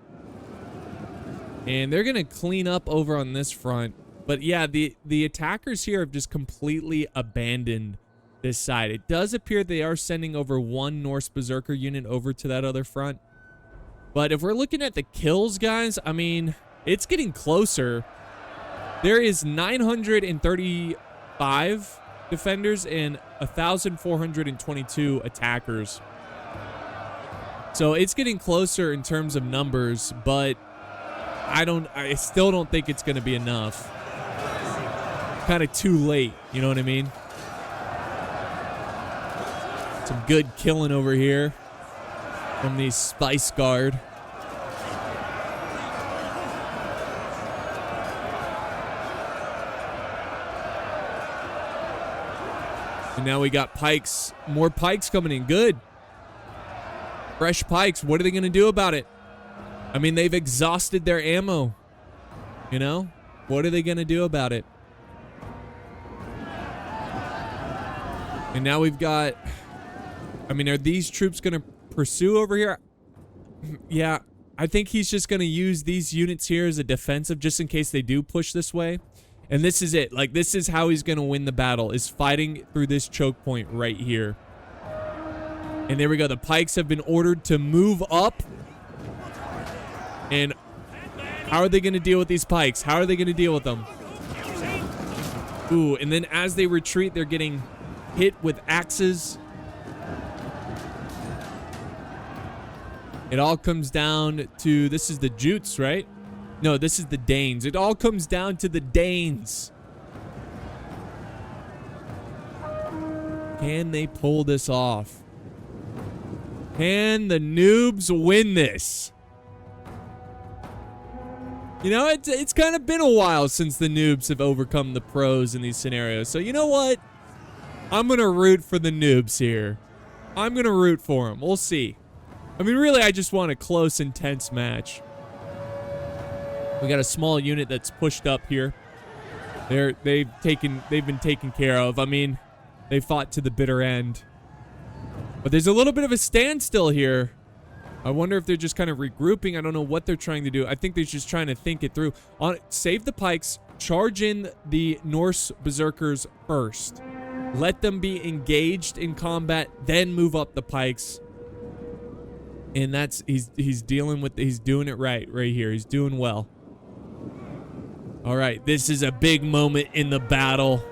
And they're going to clean up over on this front. But yeah, the attackers here have just completely abandoned this side. It does appear they are sending over 1 Norse Berserker unit over to that other front. But if we're looking at the kills, guys, I mean, It's getting closer. There is 935 defenders and 1,422 attackers. So it's getting closer in terms of numbers, but I still don't think it's going to be enough. Kind of too late, you know what I mean? Some good killing over here from the Spice Guard. And now we got pikes. More pikes coming in. Good. Fresh pikes. What are they going to do about it? I mean, they've exhausted their ammo. You know? What are they going to do about it? And now we've got... I mean, are these troops going to pursue over here? Yeah, I think he's just going to use these units here as a defensive just in case they do push this way. And this is it. Like, this is how he's going to win the battle, is fighting through this choke point right here. And there we go. The pikes have been ordered to move up. And how are they going to deal with these pikes? How are they going to deal with them? Ooh, and then as they retreat, they're getting hit with axes. It all comes down to, this is the Jutes, right? No, this is the Danes. It all comes down to the Danes. Can they pull this off? Can the Noobs win this? You know, it's kind of been a while since the Noobs have overcome the pros in these scenarios. So you know what? I'm going to root for the Noobs here. I'm going to root for them. We'll see. I mean, really, I just want a close, intense match. We got a small unit that's pushed up here. They've been taken care of. I mean, they fought to the bitter end. But there's a little bit of a standstill here. I wonder if they're just kind of regrouping. I don't know what they're trying to do. I think they're just trying to think it through. Save the pikes. Charge in the Norse berserkers first. Let them be engaged in combat, then move up the pikes. And that's he's doing it right here. He's doing well. All right, this is a big moment in the battle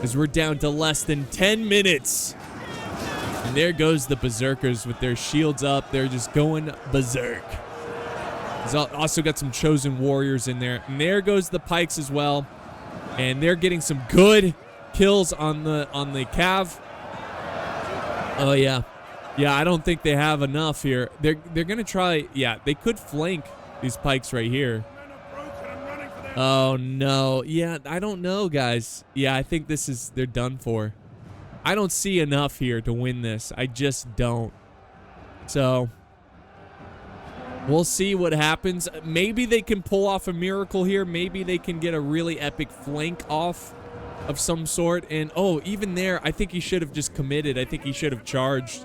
as we're down to less than 10 minutes. And there goes the berserkers with their shields up. They're just going berserk. He's also got some chosen warriors in there. And there goes the pikes as well. And they're getting some good kills on the cav. Oh yeah. Yeah, I don't think they have enough here. They're going to try. Yeah, they could flank these pikes right here. Oh, no. Yeah, I don't know, guys. Yeah, I think they're done for. I don't see enough here to win this. I just don't. So, we'll see what happens. Maybe they can pull off a miracle here. Maybe they can get a really epic flank off of some sort. And, oh, even there, I think he should have just committed. I think he should have charged.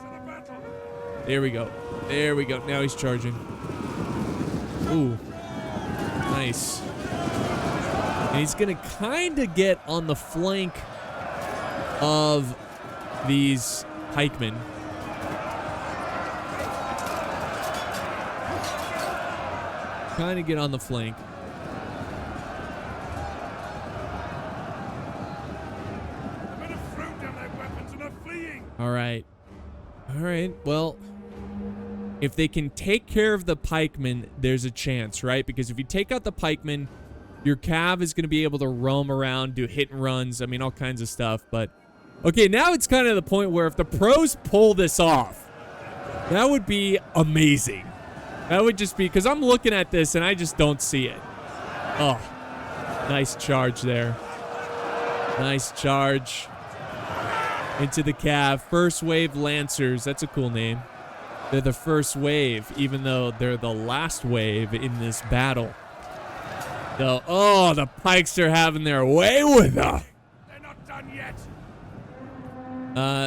There we go. There we go. Now he's charging. Ooh. Nice. And he's going to kind of get on the flank of these pikemen. Kind of get on the flank. All right. All right. Well, if they can take care of the pikemen, there's a chance, right? Because if you take out the pikemen, your cav is going to be able to roam around, do hit and runs. I mean, all kinds of stuff. But, okay, now it's kind of the point where if the pros pull this off, that would be amazing. That would just be, because I'm looking at this and I just don't see it. Oh, nice charge there. Nice charge into the cav. First wave Lancers. That's a cool name. They're the first wave, even though they're the last wave in this battle. So, oh, the pikes are having their way with them. They're not done yet.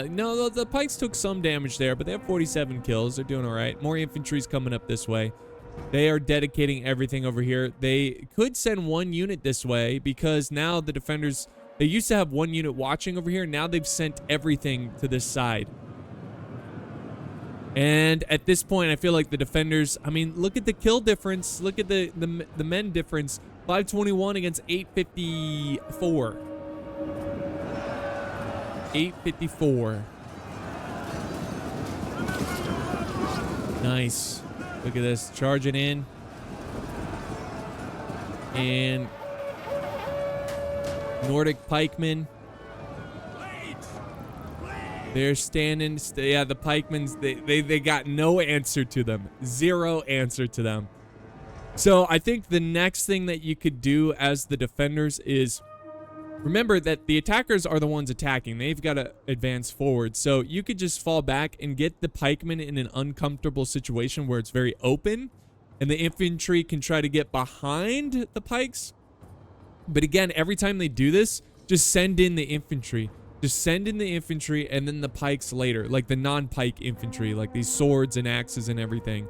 No, the pikes took some damage there, but they have 47 kills. They're doing all right. More infantry's coming up this way. They are dedicating everything over here. They could send one unit this way because now the defenders, they used to have one unit watching over here. Now they've sent everything to this side. And at this point, I feel like the defenders, I mean, look at the kill difference. Look at the men difference. 521 against 854. 854. Nice. Look at this. Charging in. And Nordic pikemen. They're standing. Yeah, the pikemans, they got no answer to them. Zero answer to them. So I think the next thing that you could do as the defenders is remember that the attackers are the ones attacking. They've got to advance forward. So you could just fall back and get the pikemen in an uncomfortable situation where it's very open. And the infantry can try to get behind the pikes. But again, every time they do this, just send in the infantry. Just send in the infantry and then the pikes later. Like the non-pike infantry. Like these swords and axes and everything.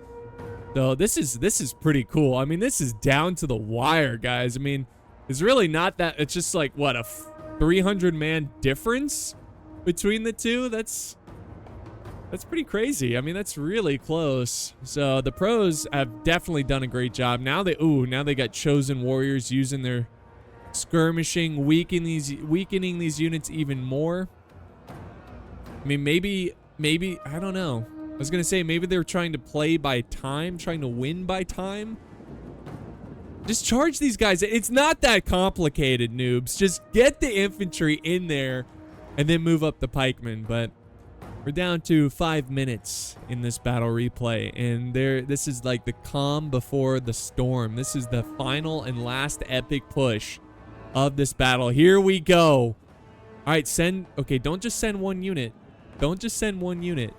So this is pretty cool. I mean, this is down to the wire, guys. I mean, it's really not that. It's just like, what, a 300-man difference between the two? That's pretty crazy. I mean, that's really close. So the pros have definitely done a great job. Now they got chosen warriors using their skirmishing, weakening these units even more. I mean, maybe I don't know. I was gonna say maybe they're trying to play by time, trying to win by time. Just charge these guys. It's not that complicated, noobs. Just get the infantry in there and then move up the pikemen. But we're down to 5 minutes in this battle replay, and this is like the calm before the storm. This is the final and last epic push of this battle. Here we go. All right, okay, don't just send one unit. Don't just send one unit.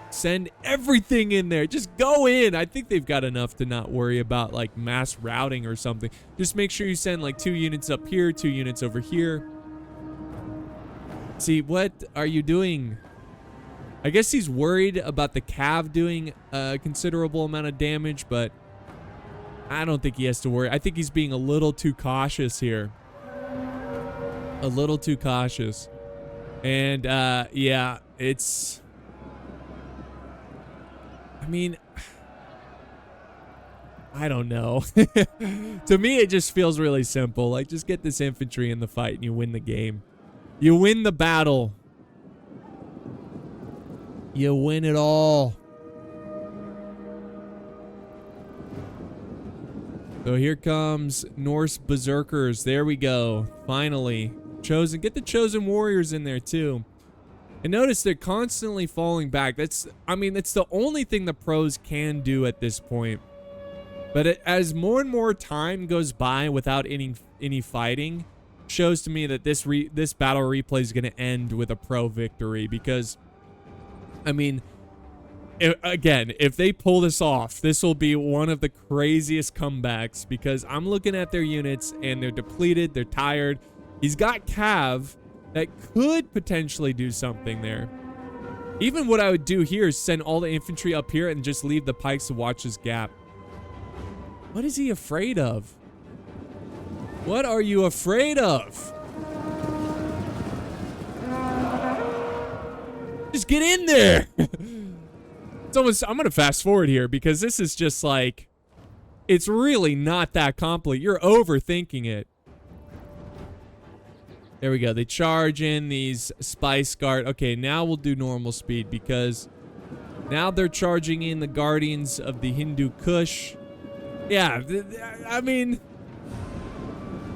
Send everything in there. Just go in. I think they've got enough to not worry about like mass routing or something. Just make sure you send like 2 units up here, 2 units over here. See, what are you doing? I guess he's worried about the cav doing a considerable amount of damage, but I don't think he has to worry. I think he's being a little too cautious here. A little too cautious. And yeah, it's... I mean, I don't know. To me, it just feels really simple. Like, just get this infantry in the fight and you win the game. You win the battle. You win it all. So here comes Norse berserkers. There we go. Finally. Chosen. Get the chosen warriors in there too. And notice they're constantly falling back. I mean, it's the only thing the pros can do at this point. But as more and more time goes by without any fighting, shows to me that this battle replay is going to end with a pro victory. Because, I mean, again, if they pull this off, this will be one of the craziest comebacks. Because I'm looking at their units and they're depleted, they're tired. He's got cav that could potentially do something there. Even what I would do here is send all the infantry up here and just leave the pikes to watch his gap. What is he afraid of? What are you afraid of? Just get in there. It's almost, I'm gonna fast forward here because this is just like, it's really not that complicated. You're overthinking it. There we go. They charge in these spice guard. Okay, now we'll do normal speed because now they're charging in the guardians of the Hindu Kush. Yeah, I mean,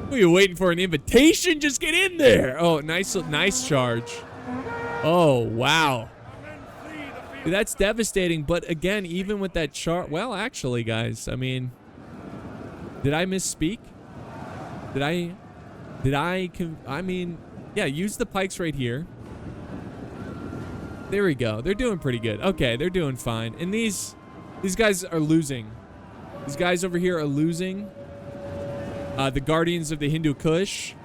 what are you waiting for? An invitation? Just get in there. Oh, nice charge. Oh, wow. That's devastating. But again, even with that charge, well, actually, guys, I mean, did I misspeak? I mean, yeah, use the pikes right here. There we go. They're doing pretty good. Okay, they're doing fine. And these guys are losing. These guys over here are losing. The Guardians of the Hindu Kush.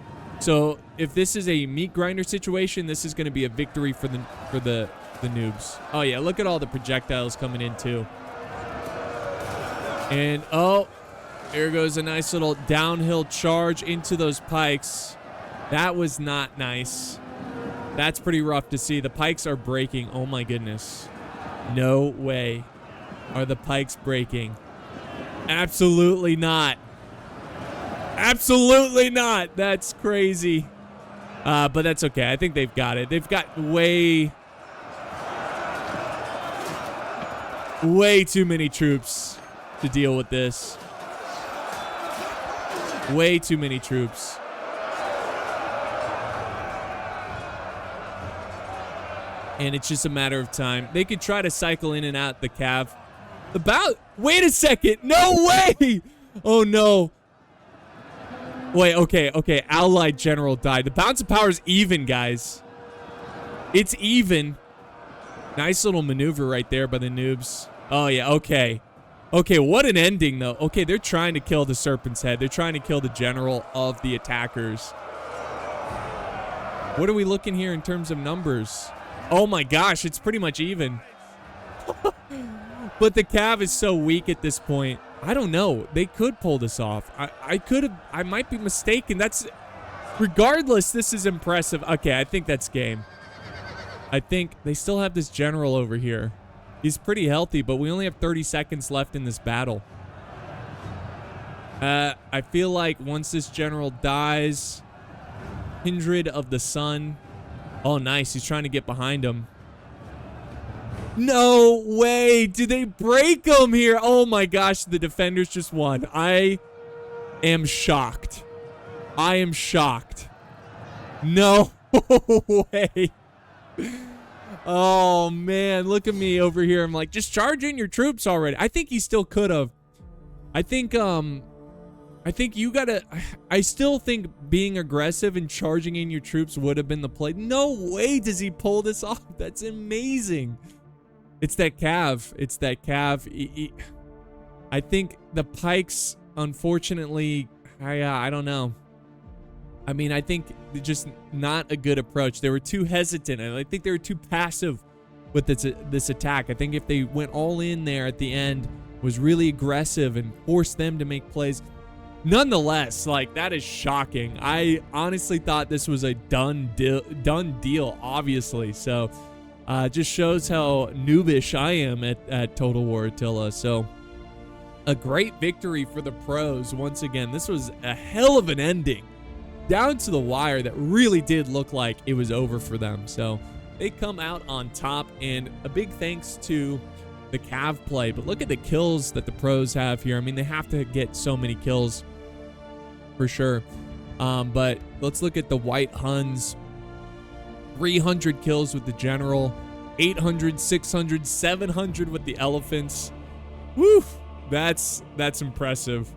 So if this is a meat grinder situation, this is going to be a victory for the noobs. Oh yeah, look at all the projectiles coming in too. And oh, there goes a nice little downhill charge into those pikes. That was not nice. That's pretty rough to see. The pikes are breaking. Oh my goodness. No way are the pikes breaking. Absolutely not. Absolutely not. That's crazy. But that's okay. I think they've got it. They've got way too many troops to deal with this. Way too many troops. And it's just a matter of time. They could try to cycle in and out the cav. Wait a second. No way. Oh, no. Wait, okay. Allied general died. The balance of power is even, guys. It's even. Nice little maneuver right there by the noobs. Oh, yeah, okay. Okay, what an ending, though. Okay, they're trying to kill the Serpent's Head. They're trying to kill the general of the attackers. What are we looking here in terms of numbers? Oh my gosh, it's pretty much even. But the cav is so weak at this point. I don't know. They could pull this off. I might be mistaken. Regardless, this is impressive. Okay, I think that's game. I think they still have this general over here. He's pretty healthy, but we only have 30 seconds left in this battle. I feel like once this general dies, Kindred of the Sun. Oh, nice. He's trying to get behind him. No way. Do they break him here? Oh, my gosh. The defenders just won. I am shocked. I am shocked. No way. Oh, man. Look at me over here. I'm like, just charge in your troops already. I think he still could have. I think you gotta... I still think being aggressive and charging in your troops would have been the play. No way does he pull this off. That's amazing. It's that cav. It's that cav. I think the pikes, unfortunately... I don't know. I mean, I think just not a good approach. They were too hesitant, and I think they were too passive with this attack. I think if they went all in there at the end, was really aggressive and forced them to make plays... Nonetheless, like, that is shocking. I honestly thought this was a done deal, obviously. So, just shows how noobish I am at Total War Attila. So, a great victory for the pros. Once again, this was a hell of an ending. Down to the wire that really did look like it was over for them. So, they come out on top. And a big thanks to the cav play. But look at the kills that the pros have here. I mean, they have to get so many kills for sure. But let's look at the white Huns. 300 kills with the general, 800, 600, 700 with the elephants. Woo! That's impressive.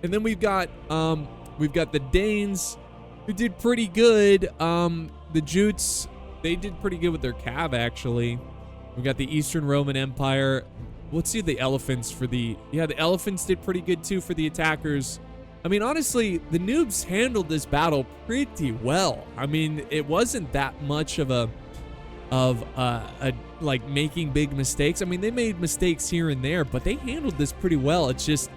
And then we've got the Danes, who did pretty good. The Jutes, they did pretty good with their cav, actually. We got the Eastern Roman Empire. Let's see the elephants for the... Yeah, the elephants did pretty good, too, for the attackers. I mean, honestly, the noobs handled this battle pretty well. I mean, it wasn't that much of a like, making big mistakes. I mean, they made mistakes here and there, but they handled this pretty well. It's just,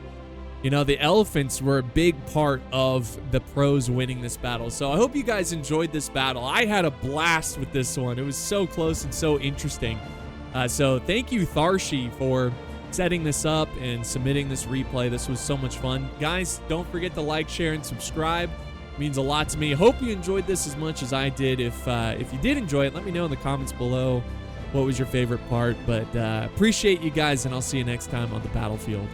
you know, the elephants were a big part of the pros winning this battle. So I hope you guys enjoyed this battle. I had a blast with this one. It was so close and so interesting. So thank you, Tharshey, for setting this up and submitting this replay. This was so much fun. Guys, don't forget to like, share, and subscribe. It means a lot to me. Hope you enjoyed this as much as I did. If you did enjoy it, let me know in the comments below what was your favorite part. But appreciate you guys, and I'll see you next time on the battlefield.